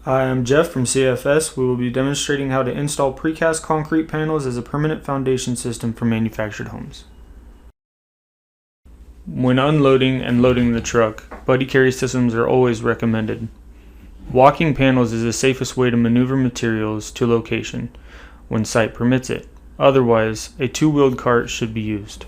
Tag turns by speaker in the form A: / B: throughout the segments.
A: Hi, I'm Jeff from CFS. We will be demonstrating how to install precast concrete panels as a permanent foundation system for manufactured homes. When unloading and loading the truck, buddy carry systems are always recommended. Walking panels is the safest way to maneuver materials to location when site permits it. Otherwise, a two-wheeled cart should be used.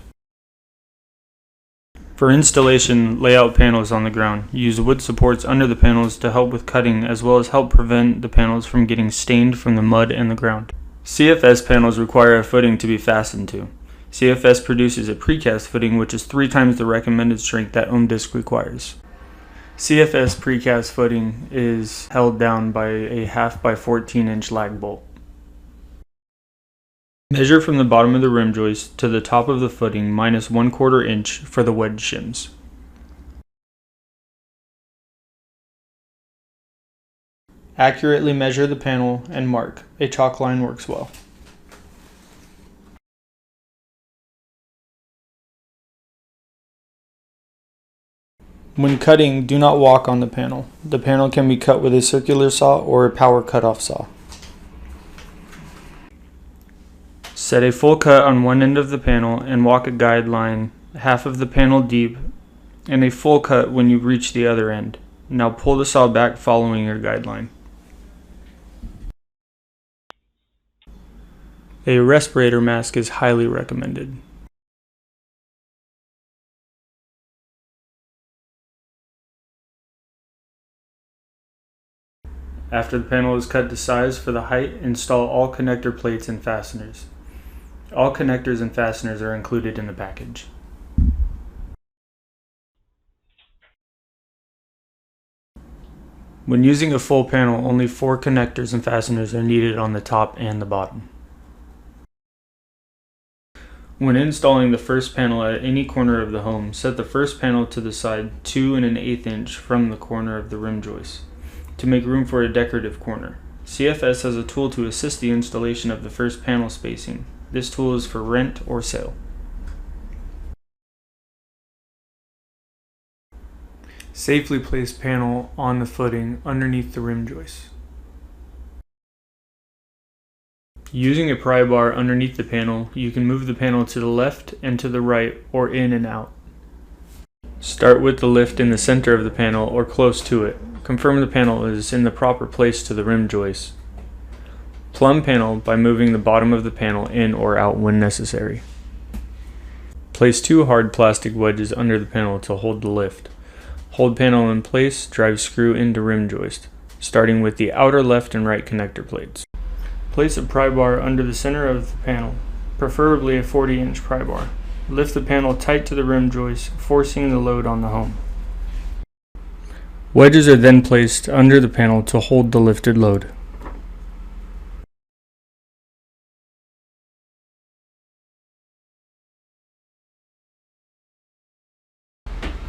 A: For installation, lay out panels on the ground. Use wood supports under the panels to help with cutting as well as help prevent the panels from getting stained from the mud and the ground. CFS panels require a footing to be fastened to. CFS produces a precast footing which is 3 times the recommended strength that ohm disc requires. CFS precast footing is held down by a 1/2 by 14 inch lag bolt. Measure from the bottom of the rim joist to the top of the footing minus 1/4 inch for the wedge shims. Accurately measure the panel and mark. A chalk line works well. When cutting, do not walk on the panel. The panel can be cut with a circular saw or a power cutoff saw. Set a full cut on one end of the panel and walk a guide line 1/2 of the panel deep and a full cut when you reach the other end. Now pull the saw back following your guideline. A respirator mask is highly recommended. After the panel is cut to size for the height, install all connector plates and fasteners. All connectors and fasteners are included in the package. When using a full panel, only 4 connectors and fasteners are needed on the top and the bottom. When installing the first panel at any corner of the home, set the first panel to the side 2 1/8 inch from the corner of the rim joist to make room for a decorative corner. CFS has a tool to assist the installation of the first panel spacing. This tool is for rent or sale. Safely place panel on the footing underneath the rim joist. Using a pry bar underneath the panel, you can move the panel to the left and to the right or in and out. Start with the lift in the center of the panel or close to it. Confirm the panel is in the proper place to the rim joist. Plumb panel by moving the bottom of the panel in or out when necessary. Place 2 hard plastic wedges under the panel to hold the lift. Hold panel in place, drive screw into rim joist, starting with the outer left and right connector plates. Place a pry bar under the center of the panel, preferably a 40-inch pry bar. Lift the panel tight to the rim joist, forcing the load on the home. Wedges are then placed under the panel to hold the lifted load.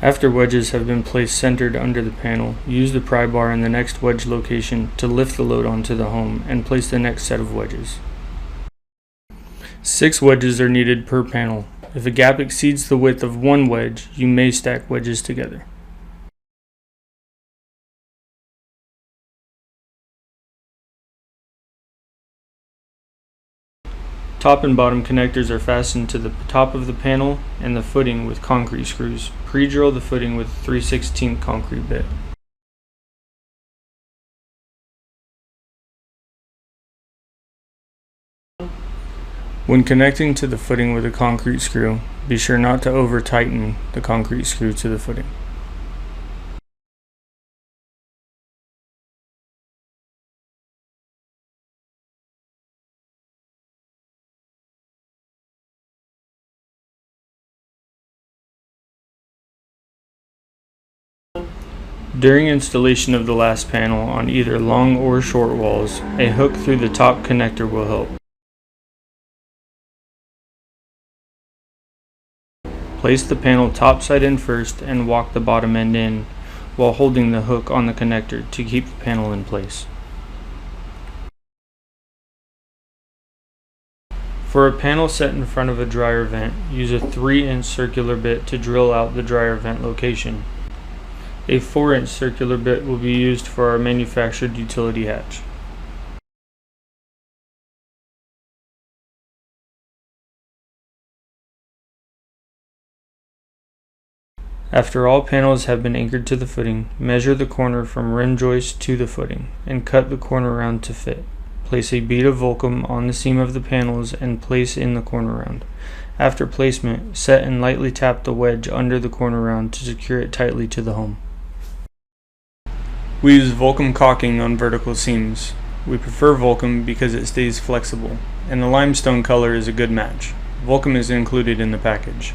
A: After wedges have been placed centered under the panel, use the pry bar in the next wedge location to lift the load onto the home and place the next set of wedges. 6 wedges are needed per panel. If a gap exceeds the width of 1 wedge, you may stack wedges together. Top and bottom connectors are fastened to the top of the panel and the footing with concrete screws. Pre-drill the footing with a 3/16 concrete bit. When connecting to the footing with a concrete screw, be sure not to over-tighten the concrete screw to the footing. During installation of the last panel on either long or short walls, a hook through the top connector will help. Place the panel topside in first and walk the bottom end in while holding the hook on the connector to keep the panel in place. For a panel set in front of a dryer vent, use a 3-inch circular bit to drill out the dryer vent location. A 4-inch circular bit will be used for our manufactured utility hatch. After all panels have been anchored to the footing, measure the corner from rim joist to the footing, and cut the corner round to fit. Place a bead of Volcom on the seam of the panels and place in the corner round. After placement, set and lightly tap the wedge under the corner round to secure it tightly to the home. We use Volcom caulking on vertical seams. We prefer Volcom because it stays flexible, and the limestone color is a good match. Volcom is included in the package.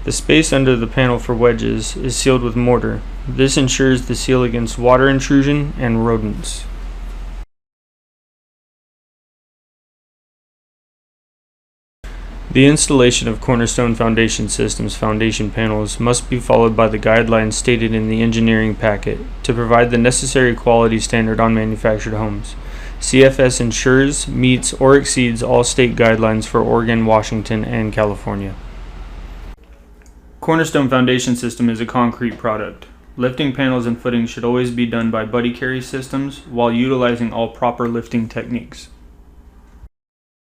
A: The space under the panel for wedges is sealed with mortar. This ensures the seal against water intrusion and rodents. The installation of Cornerstone Foundation System's foundation panels must be followed by the guidelines stated in the engineering packet to provide the necessary quality standard on manufactured homes. CFS ensures, meets, or exceeds all state guidelines for Oregon, Washington, and California. Cornerstone Foundation System is a concrete product. Lifting panels and footings should always be done by buddy carry systems while utilizing all proper lifting techniques.